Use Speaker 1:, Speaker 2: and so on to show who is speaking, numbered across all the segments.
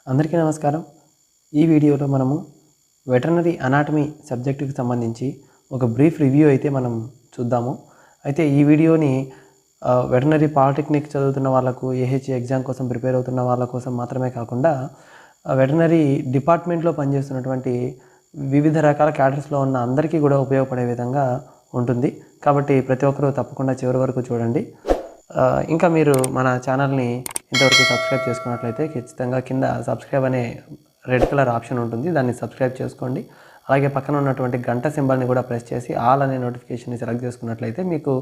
Speaker 1: అందరికీ నమస్కారం. ఈ వీడియోలో మనము వెటర్నరీ అనాటమీ సబ్జెక్టుకి సంబంధించి ఒక బ్రీఫ్ రివ్యూ అయితే మనం చూద్దాము. అయితే ఈ వీడియోని వెటర్నరీ పాలిటెక్నిక్ చదువుతున్న వాళ్ళకు, ఏహెచ్ఏ ఎగ్జామ్ కోసం ప్రిపేర్ అవుతున్న వాళ్ళ కోసం మాత్రమే కాకుండా వెటర్నరీ డిపార్ట్మెంట్లో పనిచేస్తున్నటువంటి వివిధ రకాల క్యాడర్స్లో ఉన్న అందరికీ కూడా ఉపయోగపడే విధంగా ఉంటుంది. కాబట్టి ప్రతి ఒక్కరూ తప్పకుండా చివరి వరకు చూడండి. ఇంకా మీరు మన ఛానల్ని ఇంతవరకు సబ్స్క్రైబ్ చేసుకున్నట్లయితే ఖచ్చితంగా కింద సబ్స్క్రైబ్ అనే రెడ్ కలర్ ఆప్షన్ ఉంటుంది, దాన్ని సబ్స్క్రైబ్ చేసుకోండి. అలాగే పక్కన ఉన్నటువంటి గంట సింబల్ని కూడా ప్రెస్ చేసి ఆల్ అనే నోటిఫికేషన్ని సెలెక్ట్ చేసుకున్నట్లయితే మీకు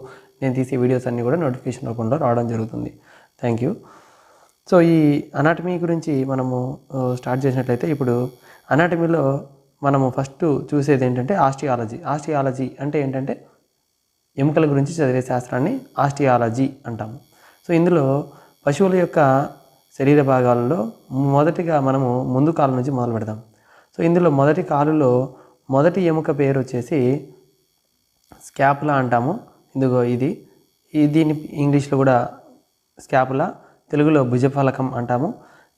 Speaker 1: నేను తీసే వీడియోస్ అన్నీ కూడా నోటిఫికేషన్ రూపంలో రావడం జరుగుతుంది. Thank you. సో ఈ అనాటమీ గురించి మనము స్టార్ట్ చేసినట్లయితే, ఇప్పుడు అనాటమీలో మనము ఫస్ట్ చూసేది ఏంటంటే ఆస్టియాలజీ. ఆస్టియాలజీ అంటే ఏంటంటే ఎముకల గురించి చదివే శాస్త్రాన్ని ఆస్టియాలజీ అంటాము. సో ఇందులో పశువుల యొక్క శరీర భాగాలలో మొదటిగా మనము ముందు కాలు నుంచి మొదలు పెడదాం. సో ఇందులో మొదటి కాలులో మొదటి ఎముక పేరు వచ్చేసి స్కాపులా అంటాము. ఇందులో దీన్ని ఇంగ్లీష్లో కూడా స్కాపులా, తెలుగులో భుజఫలకం అంటాము.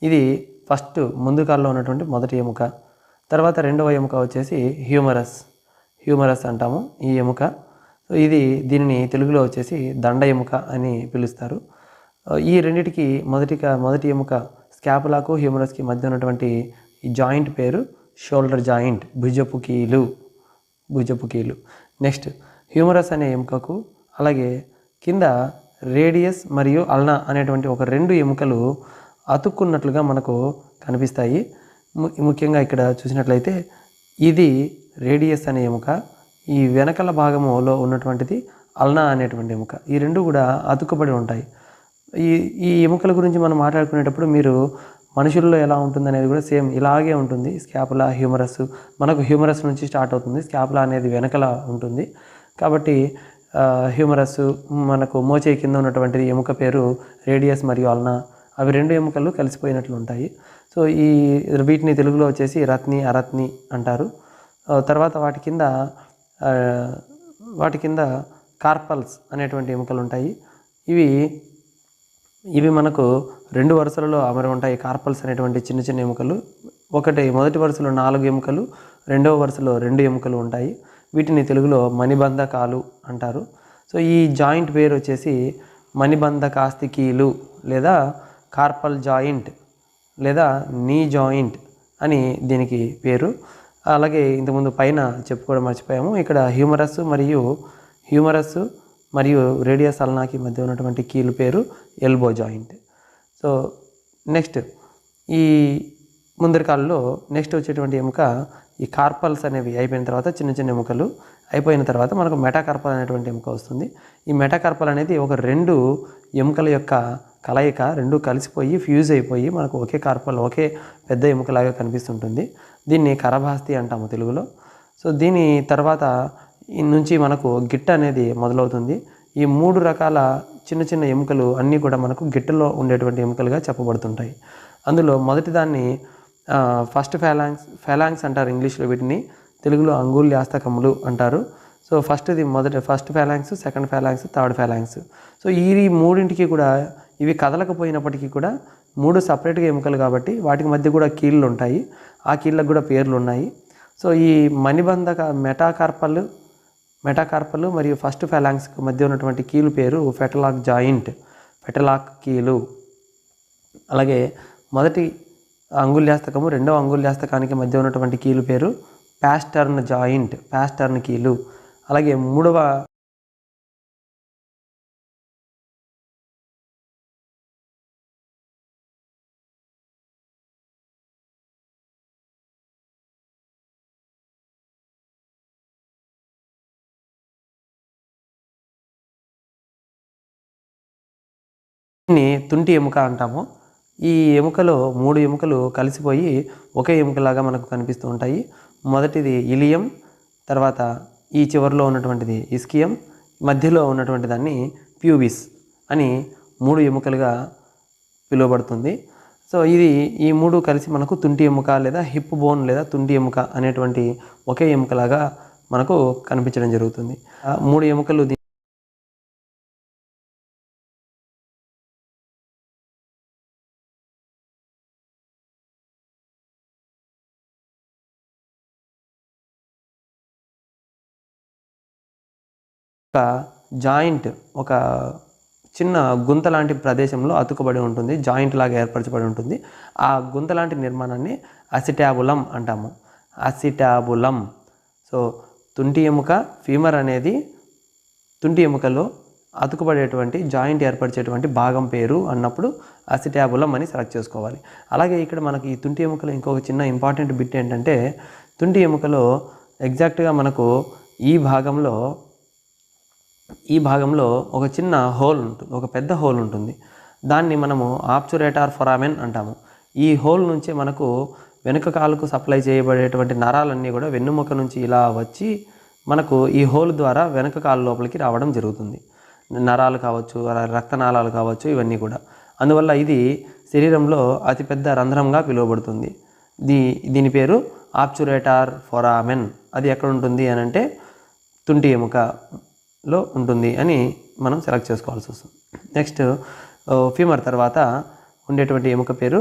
Speaker 1: ఇది ఫస్ట్ ముందు కాలులో ఉన్నటువంటి మొదటి ఎముక. తర్వాత రెండవ ఎముక వచ్చేసి హ్యూమరస్ అంటాము ఈ ఎముక. సో దీనిని తెలుగులో వచ్చేసి దండ ఎముక అని పిలుస్తారు. ఈ రెండిటికి మొదటి ఎముక స్కాపులాకు హ్యూమరస్కి మధ్య ఉన్నటువంటి ఈ జాయింట్ పేరు షోల్డర్ జాయింట్, భుజపు కీలు. నెక్స్ట్ హ్యూమరస్ అనే ఎముకకు అలాగే కింద రేడియస్ మరియు అల్నా అనేటువంటి ఒక రెండు ఎముకలు అతుక్కున్నట్లుగా మనకు కనిపిస్తాయి. ముఖ్యంగా ఇక్కడ చూసినట్లయితే ఇది రేడియస్ అనే ఎముక, ఈ వెనకల భాగములో ఉన్నటువంటిది అల్నా అనేటువంటి ఎముక. ఈ రెండు కూడా అతుక్కుబడి ఉంటాయి. ఈ ఎముకల గురించి మనం మాట్లాడుకునేటప్పుడు మీరు మనుషుల్లో ఎలా ఉంటుంది అనేది కూడా సేమ్ ఇలాగే ఉంటుంది. స్కాపులా, హ్యూమరస్, మనకు హ్యూమరస్ నుంచి స్టార్ట్ అవుతుంది, స్కాపులా అనేది వెనకల ఉంటుంది. కాబట్టి హ్యూమరస్ మనకు మోచేయి కింద ఉన్నటువంటి ఎముక పేరు రేడియస్ మరియు అల్నా, అవి రెండు ఎముకలు కలిసిపోయినట్లు ఉంటాయి. సో వీటిని తెలుగులో వచ్చేసి రత్ని, అరత్ని అంటారు. తర్వాత వాటి కింద కార్పల్స్ అనేటువంటి ఎముకలు ఉంటాయి. ఇవి మనకు రెండు వరుసలలో అమరి ఉంటాయి. కార్పల్స్ అనేటువంటి చిన్న చిన్న ఎముకలు, మొదటి వరుసలో 4 ఎముకలు, రెండవ వరుసలో 2 ఎముకలు ఉంటాయి. వీటిని తెలుగులో మణిబంధకాలు అంటారు. సో ఈ జాయింట్ పేరు వచ్చేసి మణిబంధకాస్థికీలు లేదా కార్పల్ జాయింట్ లేదా నీ జాయింట్ అని దీనికి పేరు. అలాగే ఇంతకుముందు పైన చెప్పుకోవడం మర్చిపోయాము, ఇక్కడ హ్యూమరస్ మరియు రేడియస్ అల్నాకి మధ్య ఉన్నటువంటి కీలు పేరు ఎల్బో జాయింట్. సో నెక్స్ట్ ఈ ముందరి కాళ్ళలో నెక్స్ట్ వచ్చేటువంటి ఎముక ఈ కార్పల్స్ అనేవి అయిపోయిన తర్వాత చిన్న చిన్న ఎముకలు అయిపోయిన తర్వాత మనకు మెటాకార్పల్ అనేటువంటి ఎముక వస్తుంది. ఈ మెటాకార్పల్ అనేది ఒక రెండు ఎముకల యొక్క కలయిక, రెండు కలిసిపోయి ఫ్యూజ్ అయిపోయి మనకు ఒకే పెద్ద ఎముకలాగా కనిపిస్తుంటుంది. దీన్ని కరభాస్తి అంటాము తెలుగులో. సో దీని తర్వాత నుంచి మనకు గిట్ట అనేది మొదలవుతుంది. ఈ 3 రకాల చిన్న చిన్న ఎముకలు అన్నీ కూడా మనకు గిట్టలో ఉండేటువంటి ఎముకలుగా చెప్పబడుతుంటాయి. అందులో మొదటి దాన్ని ఫస్ట్ ఫెలాంక్స్ అంటారు ఇంగ్లీష్లో, వీటిని తెలుగులో అంగుళ్యాస్తకములు అంటారు. So first phalanx, second phalanx, third phalanx. So ఈ మూడింటికి కూడా ఇవి కదలకపోయినప్పటికీ కూడా 3 సపరేట్గా ఎముకలు కాబట్టి వాటికి మధ్య కూడా కీళ్ళు ఉంటాయి. ఆ కీళ్ళకు కూడా పేర్లు ఉన్నాయి. సో ఈ మణిబంధక మెటాకార్పల్ మరియు ఫస్ట్ ఫెలాంక్స్కి మధ్య ఉన్నటువంటి కీలు పేరు ఫెటలాక్ కీలు. అలాగే మొదటి అంగుళ్యాస్తకము, రెండవ అంగుళ్యాస్తకానికి మధ్య ఉన్నటువంటి కీలు పేరు ప్యాస్టర్న్ కీలు. అలాగే మూడవ తుంటి ఎముక అంటాము. ఈ ఎముకలో 3 ఎముకలు కలిసిపోయి ఒకే ఎముకలాగా మనకు కనిపిస్తూ ఉంటాయి. మొదటిది ఇలియం, తర్వాత ఈ చివరిలో ఉన్నటువంటిది ఇస్కియం, మధ్యలో ఉన్నటువంటి దాన్ని ప్యూబిస్ అని 3 ఎముకలుగా పిలువబడుతుంది. సో ఈ 3 కలిసి మనకు తుంటి ఎముక లేదా హిప్ బోన్ లేదా తుంటి ఎముక అనేటువంటి ఒకే ఎముకలాగా మనకు కనిపించడం జరుగుతుంది. 3 ఎముకలు ఒక జాయింట్ ఒక చిన్న గుంత లాంటి ప్రదేశంలో అతుకబడి ఉంటుంది, జాయింట్ లాగా ఏర్పరచబడి ఉంటుంది. ఆ గుంత లాంటి నిర్మాణాన్ని అసిటాబులం అంటాము. అసిటాబులం. సో తుంటి ఎముక ఫీమర్ అనేది తుంటి ఎముకలో అతుకుపడేటువంటి జాయింట్ ఏర్పరిచేటువంటి భాగం పేరు అన్నప్పుడు అసిటాబులం అని సెలెక్ట్ చేసుకోవాలి. అలాగే ఇక్కడ మనకి ఈ తుంటి ఎముకలో ఇంకొక చిన్న ఇంపార్టెంట్ బిట్ ఏంటంటే, తుంటి ఎముకలో ఎగ్జాక్ట్గా మనకు ఈ భాగంలో ఒక చిన్న హోల్ ఉంటుంది, ఒక పెద్ద హోల్ ఉంటుంది. దాన్ని మనము ఆబ్చురేటార్ ఫొరామెన్ అంటాము. ఈ హోల్ నుంచే మనకు వెనుక కాలుకు సప్లై చేయబడేటువంటి నరాలన్నీ కూడా వెన్నుముక నుంచి ఇలా వచ్చి మనకు ఈ హోల్ ద్వారా వెనుక కాలు లోపలికి రావడం జరుగుతుంది. నరాలు కావచ్చు, రక్తనాళాలు కావచ్చు, ఇవన్నీ కూడా. అందువల్ల ఇది శరీరంలో అతిపెద్ద రంధ్రంగా పిలువబడుతుంది. దీని పేరు ఆబ్చురేటార్ ఫొరామెన్. అది ఎక్కడ ఉంటుంది అని అంటే తుంటి ఎముకలో ఉంటుంది అని మనం సెలెక్ట్ చేసుకోవాల్సి వస్తుంది. నెక్స్ట్ ఫీమర్ తర్వాత ఉండేటువంటి ఎముక పేరు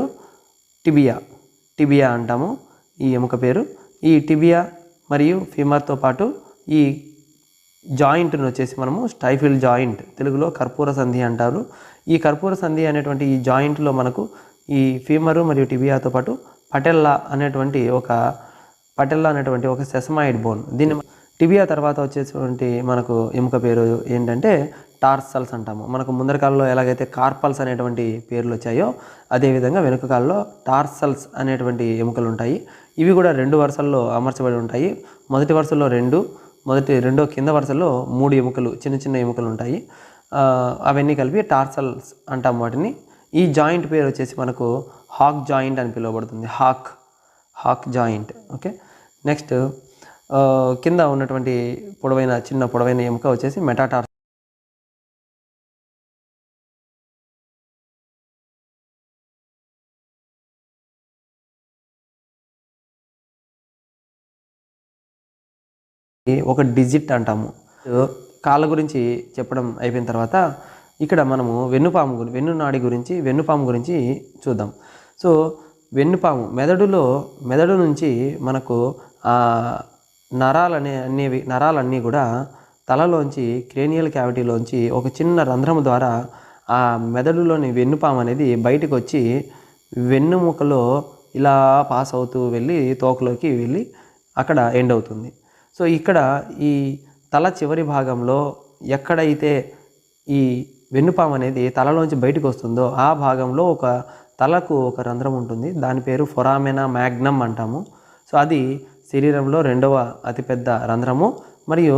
Speaker 1: టిబియా అంటాము ఈ ఎముక పేరు. ఈ టిబియా మరియు ఫీమర్తో పాటు ఈ జాయింట్ను వచ్చేసి మనము స్టైఫిల్ జాయింట్, తెలుగులో కర్పూర సంధి అంటారు. ఈ కర్పూర సంధి అనేటువంటి ఈ జాయింట్లో మనకు ఈ ఫీమరు మరియు టిబియాతో పాటు పటెల్లా అనేటువంటి ఒక సెసమాయిడ్ బోన్. దీన్ని టిబియా తర్వాత వచ్చేటువంటి మనకు ఎముక పేరు ఏంటంటే టార్సల్స్ అంటాము. మనకు ముందర కాలంలో ఎలాగైతే కార్పల్స్ అనేటువంటి పేర్లు వచ్చాయో అదేవిధంగా వెనుక కాలంలో టార్సల్స్ అనేటువంటి ఎముకలు ఉంటాయి. ఇవి కూడా 2 వరుసల్లో అమర్చబడి ఉంటాయి. మొదటి వరుసలో 2, రెండో కింద వరుసలో 3 ఎముకలు, చిన్న చిన్న ఎముకలు ఉంటాయి. అవన్నీ కలిపి టార్సల్స్ అంటాం వాటిని. ఈ జాయింట్ పేరు వచ్చేసి మనకు హాక్ జాయింట్ అని పిలువబడుతుంది. Hack joint. ఓకే. నెక్స్ట్ కింద ఉన్నటువంటి చిన్న పొడవైన ఎముక వచ్చేసి మెటాటార్సల్. ఒక డిజిట్ అంటాము. కాళ్ళ గురించి చెప్పడం అయిపోయిన తర్వాత ఇక్కడ మనము వెన్నుపాము గురించి చూద్దాం. సో వెన్నుపాము మెదడు నుంచి మనకు నరాలన్నీ కూడా తలలోంచి క్రేనియల్ క్యావిటీలోంచి ఒక చిన్న రంధ్రము ద్వారా ఆ మెదడులోని వెన్నుపాము అనేది బయటకు వచ్చి వెన్నుముకలో ఇలా పాస్ అవుతూ వెళ్ళి తోకలోకి వెళ్ళి అక్కడ ఎండ్ అవుతుంది. సో ఇక్కడ ఈ తల చివరి భాగంలో ఎక్కడైతే ఈ వెన్నుపాము అనేది తలలోంచి బయటకు వస్తుందో ఆ భాగంలో తలకు ఒక రంధ్రం ఉంటుంది. దాని పేరు ఫొరామెనా మ్యాగ్నమ్ అంటాము. సో అది శరీరంలో 2వ అతిపెద్ద రంధ్రము మరియు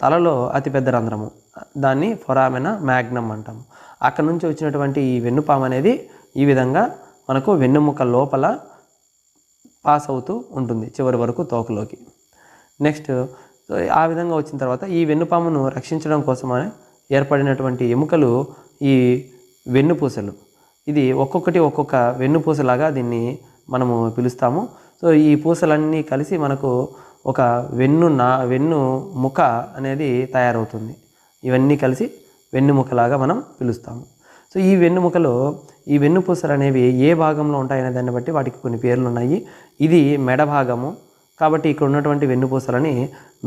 Speaker 1: తలలో అతిపెద్ద రంధ్రము. దాన్ని ఫొరామెనా మ్యాగ్నమ్ అంటాము. అక్కడ నుంచి వచ్చినటువంటి ఈ వెన్నుపాము అనేది ఈ విధంగా మనకు వెన్నుముక లోపల పాస్ అవుతూ ఉంటుంది చివరి వరకు తోకలోకి. నెక్స్ట్ ఆ విధంగా వచ్చిన తర్వాత ఈ వెన్నుపామును రక్షించడం కోసమని ఏర్పడినటువంటి ఎముకలు ఈ వెన్నుపూసలు. ఇది ఒక్కొక్క వెన్నుపూసలాగా దీన్ని మనము పిలుస్తాము. సో ఈ పూసలన్నీ కలిసి మనకు ఒక వెన్నుముక అనేది తయారవుతుంది. ఇవన్నీ కలిసి వెన్నుముకలాగా మనం పిలుస్తాము. సో ఈ వెన్నుపూసలు అనేవి ఏ భాగంలో ఉంటాయనే దాన్ని బట్టి వాటికి కొన్ని పేర్లు ఉన్నాయి. ఇది మెడ భాగము కాబట్టి ఇక్కడ ఉన్నటువంటి వెన్నుపూసలని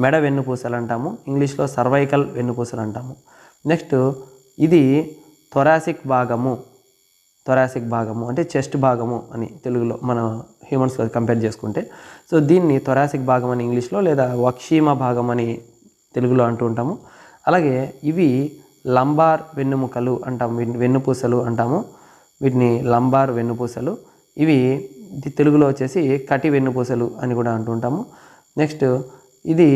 Speaker 1: మెడ వెన్నుపూసలు అంటాము. ఇంగ్లీష్లో సర్వైకల్ వెన్నుపూసలు అంటాము. నెక్స్ట్ ఇది థొరాసిక్ భాగము అంటే చెస్ట్ భాగము అని తెలుగులో మన హ్యూమన్స్లో కంపేర్ చేసుకుంటే. సో దీన్ని థొరాసిక్ భాగం అని ఇంగ్లీష్లో లేదా వక్షీమ భాగం అని తెలుగులో అంటూ ఉంటాము. అలాగే ఇవి లంబార్ వెన్నుముకలు అంటాము, వెన్నుపూసలు అంటాము. వీటిని లంబార్ వెన్నుపూసలు. ఇవి తెలుగులో వచ్చేసి కటి వెన్నుపూసలు అని కూడా అంటూ ఉంటాము. నెక్స్ట్ ఇది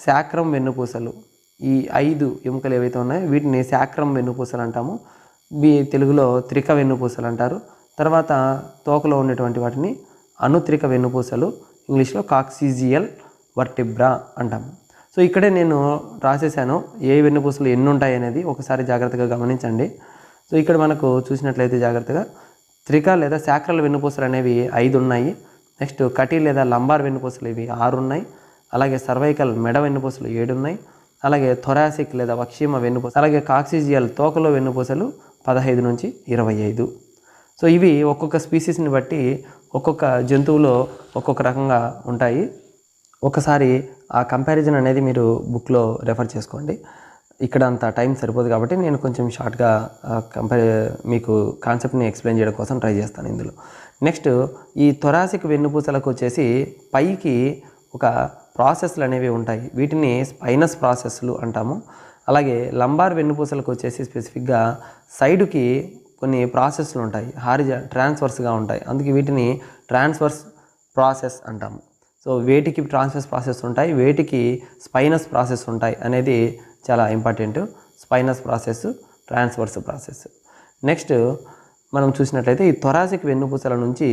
Speaker 1: శాక్రం వెన్నుపూసలు. ఈ 5 ఎముకలు ఏవైతే ఉన్నాయో వీటిని శాక్రం వెన్నుపూసలు అంటాము. తెలుగులో త్రిక వెన్నుపూసలు అంటారు. తర్వాత తోకలో ఉండేటువంటి వాటిని అనుత్రిక వెన్నుపూసలు, ఇంగ్లీష్లో కాక్సిజియల్ వర్టిబ్రా అంటాము. సో ఇక్కడే నేను రాసేసాను ఏ వెన్నుపూసలు ఎన్ని ఉంటాయి అనేది, ఒకసారి జాగ్రత్తగా గమనించండి. సో ఇక్కడ మనకు చూసినట్లయితే జాగ్రత్తగా త్రిక లేదా శాక్రల్ వెన్నుపూసలు అనేవి 5 ఉన్నాయి. నెక్స్ట్ కటి లేదా లంబార్ వెన్నుపూసలు ఇవి 6 ఉన్నాయి. అలాగే సర్వైకల్ మెడ వెన్నుపూసలు 7 ఉన్నాయి. అలాగే థొరాసిక్ లేదా వక్షీమ వెన్నుపూసలు, అలాగే కాక్సిజియల్ తోకలో వెన్నుపూసలు 15 నుంచి 25. సో ఇవి ఒక్కొక్క స్పీసీస్ని బట్టి ఒక్కొక్క జంతువులో ఒక్కొక్క రకంగా ఉంటాయి. ఒకసారి ఆ కంపారిజన్ అనేది మీరు బుక్లో రెఫర్ చేసుకోండి. ఇక్కడ అంత టైం సరిపోదు కాబట్టి నేను కొంచెం షార్ట్గా మీకు కాన్సెప్ట్ని ఎక్స్ప్లెయిన్ చేయడం కోసం ట్రై చేస్తాను ఇందులో. నెక్స్ట్ ఈ థొరాసిక్ వెన్నుపూసలకు వచ్చేసి పైకి ఒక ప్రాసెస్లు అనేవి ఉంటాయి, వీటిని స్పైనస్ ప్రాసెస్లు అంటాము. అలాగే లంబార్ వెన్నుపూసలకు వచ్చేసి స్పెసిఫిక్గా సైడుకి కొన్ని ప్రాసెస్లు ఉంటాయి, ట్రాన్స్వర్స్గా ఉంటాయి, అందుకే వీటిని ట్రాన్స్వర్స్ ప్రాసెస్ అంటాము. సో వేటికి ట్రాన్స్వర్స్ ప్రాసెస్ ఉంటాయి, వేటికి స్పైనస్ ప్రాసెస్ ఉంటాయి అనేది చాలా important. Spines process, transverse process. Next మనం చూసినట్లయితే ఈ థొరాసిక్ వెన్నుపూసల నుంచి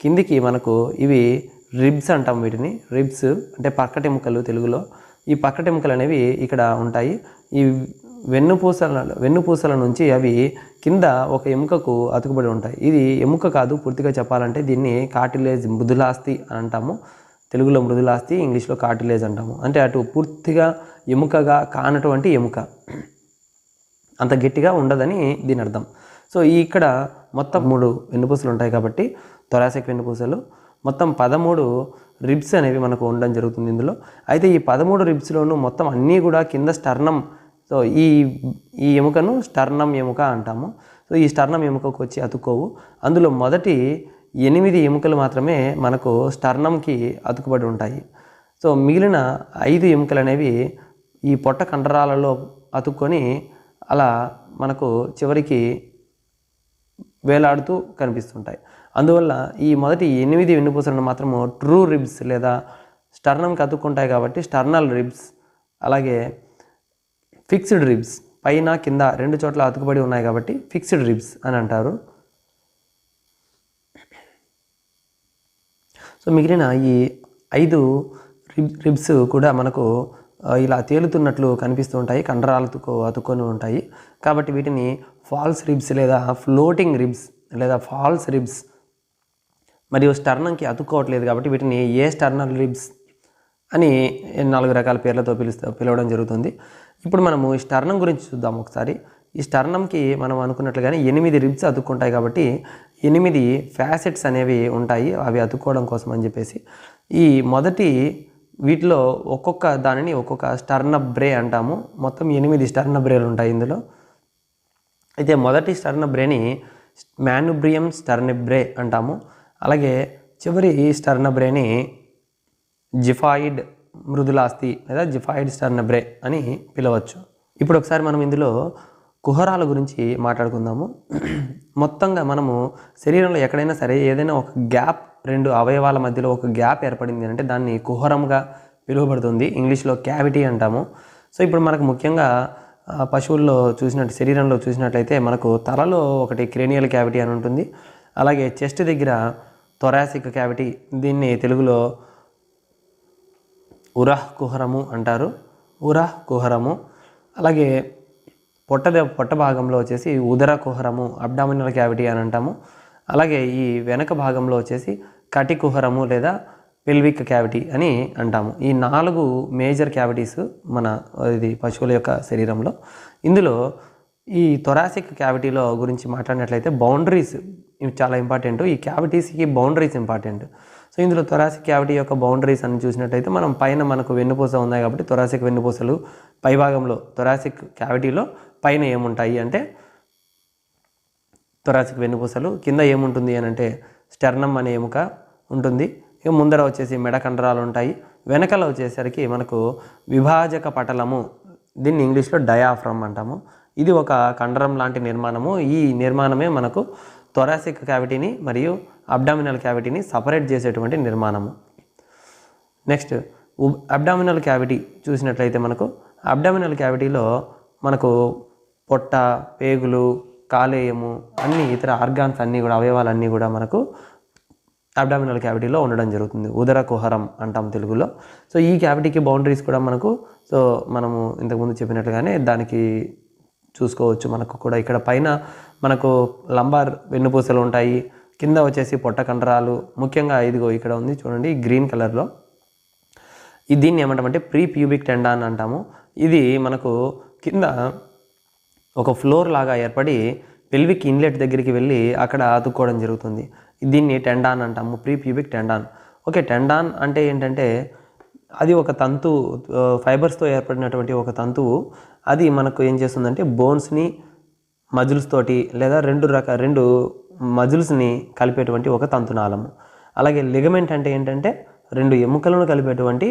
Speaker 1: కిందికి మనకు ఇవి రిబ్స్ అంటాం. వీటిని రిబ్స్ అంటే పక్కటెముకలు తెలుగులో. ఈ పక్కటెముకలు అనేవి ఇక్కడ ఉంటాయి. ఈ వెన్నుపూసల నుంచి అవి కింద ఒక ఎముకకు అతుకుబడి ఉంటాయి. ఇది ఎముక కాదు, పూర్తిగా చెప్పాలంటే దీన్ని కార్టిలేజ్, మృదులాస్థి అని అంటాము. తెలుగులో మృదులాస్థి, ఇంగ్లీష్లో కార్టిలేజ్ అంటాము. అంటే అటు పూర్తిగా ఎముకగా కానటువంటి ఎముక, అంత గట్టిగా ఉండదని దీని అర్థం. సో ఇక్కడ మొత్తం 3 వెన్నుపూసలు ఉంటాయి కాబట్టి థొరాసిక్ వెన్నుపూసలు మొత్తం 13 రిబ్స్ అనేవి మనకు ఉండడం జరుగుతుంది ఇందులో. అయితే ఈ 13 రిబ్స్లోనూ మొత్తం అన్నీ కూడా కింద స్టర్నం. సో ఈ ఎముకను స్టర్నం ఎముక అంటాము. సో ఈ స్టర్నం ఎముకకు వచ్చి అతుక్కోవు. అందులో మొదటి 8 ఎముకలు మాత్రమే మనకు స్టర్నంకి అతుకుబడి ఉంటాయి. సో మిగిలిన 5 ఎముకలు అనేవి ఈ పొట్ట కండరాలలో అతుక్కొని అలా మనకు చివరికి వేలాడుతూ కనిపిస్తుంటాయి. అందువల్ల ఈ మొదటి 8 వెన్నుపూసలను మాత్రము ట్రూ రిబ్స్ లేదా స్టర్నంకి అతుక్కుంటాయి కాబట్టి స్టర్నల్ రిబ్స్, అలాగే ఫిక్స్డ్ రిబ్స్ పైన కింద 2 చోట్ల అతుకుబడి ఉన్నాయి కాబట్టి ఫిక్స్డ్ రిబ్స్ అని అంటారు. సో మిగిలిన ఈ 5 రిబ్స్ కూడా మనకు ఇలా తేలుతున్నట్లు కనిపిస్తూ ఉంటాయి, కండరాలతో అతుక్కొని ఉంటాయి కాబట్టి వీటిని ఫాల్స్ రిబ్స్ లేదా ఫ్లోటింగ్ రిబ్స్ లేదా ఫాల్స్ రిబ్స్. మరియు స్టర్నంకి అతుక్కోవట్లేదు కాబట్టి వీటిని స్టర్నల్ రిబ్స్ అని 4 రకాల పేర్లతో పిలవడం జరుగుతుంది. ఇప్పుడు మనము ఈ స్టర్నం గురించి చూద్దాం ఒకసారి. ఈ స్టర్నంకి మనం అనుకున్నట్లుగానే 8 రిబ్స్ అతుక్కుంటాయి కాబట్టి 8 ఫ్యాసెట్స్ అనేవి ఉంటాయి, అవి అతుక్కోవడం కోసం అని చెప్పేసి. ఈ మొదటి వీటిలో ఒక్కొక్క దానిని ఒక్కొక్క స్టర్నబ్రే అంటాము. మొత్తం 8 స్టర్నబ్రేలు ఉంటాయి ఇందులో. అయితే మొదటి స్టర్నబ్రేని మాన్యుబ్రియం స్టర్నబ్రే అంటాము. అలాగే చివరి స్టర్నబ్రేని జిఫాయిడ్ మృదులాస్థి లేదా జిఫాయిడ్ స్టర్నబ్రే అని పిలవచ్చు. ఇప్పుడు ఒకసారి మనం ఇందులో కుహరాల గురించి మాట్లాడుకుందాము. మొత్తంగా మనము శరీరంలో ఎక్కడైనా సరే ఏదైనా ఒక గ్యాప్, 2 అవయవాల మధ్యలో ఒక గ్యాప్ ఏర్పడింది అంటే దాన్ని కుహరంగా పిలువబడుతుంది, ఇంగ్లీష్లో క్యావిటీ అంటాము. సో ఇప్పుడు మనకు ముఖ్యంగా పశువుల్లో శరీరంలో చూసినట్లయితే మనకు తలలో ఒకటి క్రేనియల్ క్యావిటీ అని ఉంటుంది. అలాగే చెస్ట్ దగ్గర థొరాసిక్ క్యావిటీ, దీన్ని తెలుగులో ఉరహ్ కుహరము అంటారు, ఉరహ్ కుహరము. అలాగే పొట్ట భాగంలో వచ్చేసి ఉదర కుహరము, అబ్డామినల్ క్యావిటీ అని అంటాము. అలాగే ఈ వెనక భాగంలో వచ్చేసి కటి కుహరము లేదా పెల్విక్ క్యావిటీ అని అంటాము. ఈ 4 మేజర్ క్యావిటీస్ మన పశువుల యొక్క శరీరంలో. ఇందులో ఈ థొరాసిక్ క్యావిటీలో గురించి మాట్లాడినట్లయితే బౌండరీస్ ఇవి చాలా ఇంపార్టెంట్. ఈ క్యావిటీస్కి బౌండరీస్ ఇంపార్టెంట్. సో ఇందులో థొరాసిక్ క్యావిటీ యొక్క బౌండరీస్ అని చూసినట్లయితే మనం పైన మనకు వెన్నుపూస ఉన్నాయి కాబట్టి థొరాసిక్ వెన్నుపూసలు పైభాగంలో, థొరాసిక్ క్యావిటీలో పైన ఏముంటాయి అంటే థొరాసిక్ వెన్నుపూసలు, కింద ఏముంటుంది అని అంటే స్టెర్నం అనే ఎముక ఉంటుంది. ఇక ముందర వచ్చేసి మెడ కండరాలు ఉంటాయి. వెనకల వచ్చేసరికి మనకు విభాజక పటలము, దీన్ని ఇంగ్లీష్లో డయాఫ్రమ్ అంటాము. ఇది ఒక కండరం లాంటి నిర్మాణము. ఈ నిర్మాణమే మనకు థొరాసిక్ క్యావిటీని మరియు అబ్డామినల్ క్యావిటీని సపరేట్ చేసేటువంటి నిర్మాణము. నెక్స్ట్ అబ్డామినల్ క్యావిటీ చూసినట్లయితే మనకు అబ్డామినల్ క్యావిటీలో మనకు పొట్ట, పేగులు, కాలేయము, అన్ని ఇతర ఆర్గాన్స్ అన్నీ కూడా, అవయవాలన్నీ కూడా మనకు అబ్డామినల్ క్యావిటీలో ఉండడం జరుగుతుంది. ఉదర కుహరం అంటాం తెలుగులో. సో ఈ క్యావిటీకి బౌండరీస్ కూడా మనము ఇంతకుముందు చెప్పినట్లుగానే దానికి చూసుకోవచ్చు. మనకు కూడా ఇక్కడ పైన మనకు లంబార్ వెన్నుపూసలు ఉంటాయి, కింద వచ్చేసి పొట్ట కండరాలు. ముఖ్యంగా ఇదిగో ఇక్కడ ఉంది చూడండి గ్రీన్ కలర్లో, దీన్ని ఏమంటామంటే ప్రీ ప్యూబిక్ టెండాన్ అంటాము. ఇది మనకు కింద ఒక ఫ్లోర్ లాగా ఏర్పడి పెల్విక్ ఇన్లెట్ దగ్గరికి వెళ్ళి అక్కడ అతుక్కోవడం జరుగుతుంది. దీన్ని టెండాన్ అంటాము, pre pubic tendon. Okay, tendon అంటే ఏంటంటే అది ఒక తంతు ఫైబర్స్తో ఏర్పడినటువంటి ఒక తంతువు. అది మనకు ఏం చేస్తుందంటే బోన్స్ని మజిల్స్ తోటి లేదా రెండు మజిల్స్ని కలిపేటువంటి ఒక తంతునాళము. అలాగే లిగమెంట్ అంటే ఏంటంటే రెండు ఎముకలను కలిపేటువంటి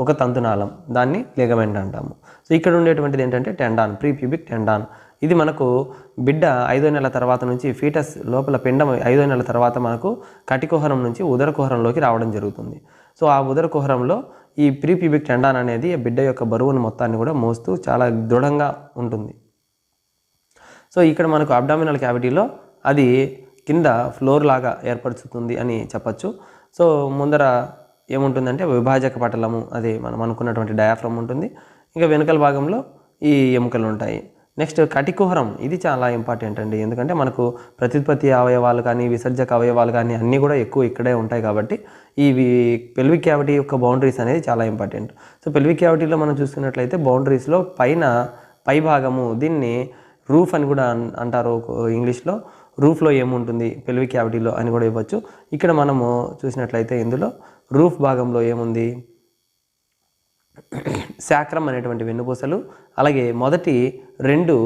Speaker 1: ఒక తంతునాళం, దాన్ని లిగమెంట్ అంటాము. సో ఇక్కడ ఉండేటువంటిది ఏంటంటే టెండాన్, ప్రీ ప్యూబిక్ టెండాన్. ఇది మనకు బిడ్డ 5వ నెల తర్వాత నుంచి ఫీటస్ లోపల పిండం 5వ నెల తర్వాత మనకు కటికుహరం నుంచి ఉదరకుహరంలోకి రావడం జరుగుతుంది. సో ఆ ఉదరకుహరంలో ఈ ప్రీ ప్యూబిక్ టెండాన్ అనేది బిడ్డ యొక్క బరువును మొత్తాన్ని కూడా మోస్తూ చాలా దృఢంగా ఉంటుంది. సో ఇక్కడ మనకు అబ్డామినల్ క్యావిటీలో అది కింద ఫ్లోర్ లాగా ఏర్పరుచుతుంది అని చెప్పచ్చు. సో ముందర ఏముంటుందంటే విభాజక పటలము, అదే మనం అనుకున్నటువంటి డయాఫ్రమ్ ఉంటుంది. ఇంకా వెనుకల భాగంలో ఈ ఎముకలు ఉంటాయి. నెక్స్ట్ కటికుహరం, ఇది చాలా ఇంపార్టెంట్ అండి. ఎందుకంటే మనకు ప్రత్యుత్పత్తి అవయవాలు కానీ విసర్జక అవయవాలు కానీ అన్నీ కూడా ఎక్కువ ఇక్కడే ఉంటాయి కాబట్టి ఇవి పెల్విక్ క్యావిటీ యొక్క బౌండరీస్ అనేది చాలా ఇంపార్టెంట్. సో పెల్విక్ క్యావిటీలో మనం చూసుకున్నట్లయితే బౌండరీస్లో పై భాగము, దీన్ని రూఫ్ అని కూడా అంటారు ఇంగ్లీష్లో. రూఫ్లో ఏముంటుంది పెల్విక్ క్యావిటీలో అని కూడా ఇవ్వచ్చు. ఇక్కడ మనము చూసినట్లయితే ఇందులో రూఫ్ భాగంలో ఏముంది, శాక్రమ్ అనేటువంటి వెన్నుపూసలు, అలాగే మొదటి 2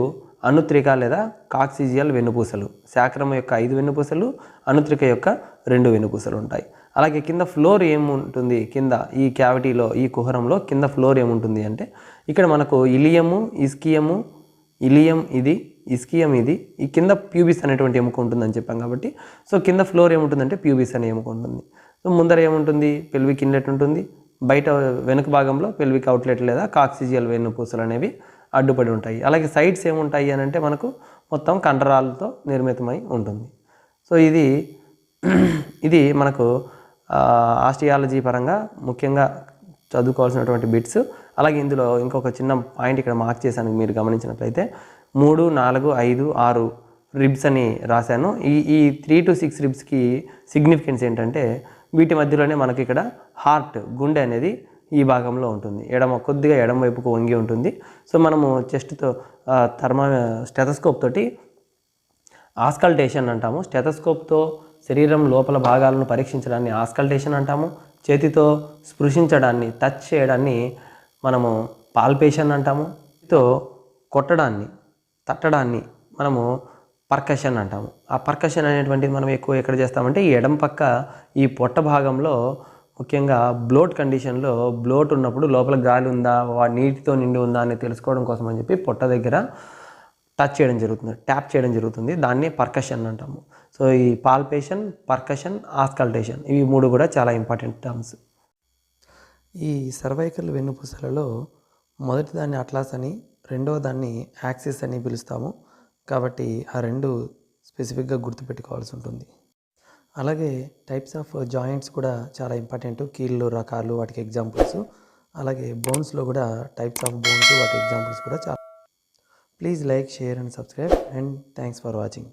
Speaker 1: అనుత్రిక లేదా కాక్సిజియల్ వెన్నుపూసలు. శాక్రమ్ యొక్క 5 వెన్నుపూసలు, అనుత్రిక యొక్క 2 వెన్నుపూసలు ఉంటాయి. అలాగే కింద ఫ్లోర్ ఏముంటుంది, కింద ఈ క్యావిటీలో ఈ కుహరంలో కింద ఫ్లోర్ ఏముంటుంది అంటే ఇక్కడ మనకు ఇలియం ఇది, ఇస్కియం ఇది, ఈ కింద ప్యూబిస్ అనేటువంటి ఎముక ఉంటుందని చెప్పాం కాబట్టి సో కింద ఫ్లోర్ ఏముంటుందంటే ప్యూబిస్ అనే ఎముక ఉంటుంది. సో ముందర ఏముంటుంది, పెల్విక్ ఇన్లెట్ ఉంటుంది. బయట వెనుక భాగంలో పెల్విక్ అవుట్లెట్ లేదా కాక్సిజియల్ వెన్నుపూసలు అనేవి అడ్డుపడి ఉంటాయి. అలాగే సైడ్స్ ఏముంటాయి అని అంటే మనకు మొత్తం కండరాలతో నిర్మితమై ఉంటుంది. సో ఇది మనకు ఆస్టియాలజీ పరంగా ముఖ్యంగా చదువుకోవాల్సినటువంటి బిట్స్. అలాగే ఇందులో ఇంకొక చిన్న పాయింట్ ఇక్కడ మార్క్ చేశాను, మీరు గమనించినట్లయితే 3, 4, 5, 6 రిబ్స్ అని రాశాను. ఈ 3 to 6 రిబ్స్కి సిగ్నిఫికెన్స్ ఏంటంటే వీటి మధ్యలోనే మనకి ఇక్కడ హార్ట్, గుండె అనేది ఈ భాగంలో ఉంటుంది. కొద్దిగా ఎడమ వైపుకు వంగి ఉంటుంది. సో మనము చెస్ట్తో స్టెథోస్కోప్ తోటి ఆస్కల్టేషన్ అంటాము. స్టెథోస్కోప్తో శరీరం లోపల భాగాలను పరీక్షించడాన్ని ఆస్కల్టేషన్ అంటాము. చేతితో స్పృశించడాన్ని, టచ్ చేయడాన్ని మనము పాల్పేషన్ అంటాము. తో కొట్టడాన్ని, తట్టడాన్ని మనము పర్కషన్ అంటాము. ఆ పర్కషన్ అనేటువంటిది మనం ఎక్కువ ఎక్కడ చేస్తామంటే ఈ ఎడమ పక్క ఈ పొట్ట భాగంలో, ముఖ్యంగా బ్లోట్ కండిషన్లో, బ్లోట్ ఉన్నప్పుడు లోపల గాలి ఉందా, నీటితో నిండి ఉందా అని తెలుసుకోవడం కోసం అని చెప్పి పొట్ట దగ్గర టచ్ చేయడం జరుగుతుంది, ట్యాప్ చేయడం జరుగుతుంది. దాన్ని పర్కషన్ అంటాము. సో ఈ పాల్పేషన్, పర్కషన్, ఆస్కల్టేషన్, ఇవి 3 కూడా చాలా ఇంపార్టెంట్ టర్మ్స్. ఈ సర్వైకల్ వెన్నుపూసలలో మొదటి దాన్ని అట్లాస్ అని, రెండవ దాన్ని యాక్సిస్ అని పిలుస్తాము. కాబట్టి ఆ 2 స్పెసిఫిక్గా గుర్తుపెట్టుకోవాల్సి ఉంటుంది. అలాగే టైప్స్ ఆఫ్ జాయింట్స్ కూడా చాలా ఇంపార్టెంట్. కీళ్ళు రకాలు, వాటికి ఎగ్జాంపుల్స్. అలాగే బోన్స్లో కూడా టైప్స్ ఆఫ్ బోన్స్, వాటి ఎగ్జాంపుల్స్ కూడా చాలా. Please like, share and subscribe, and thanks for watching.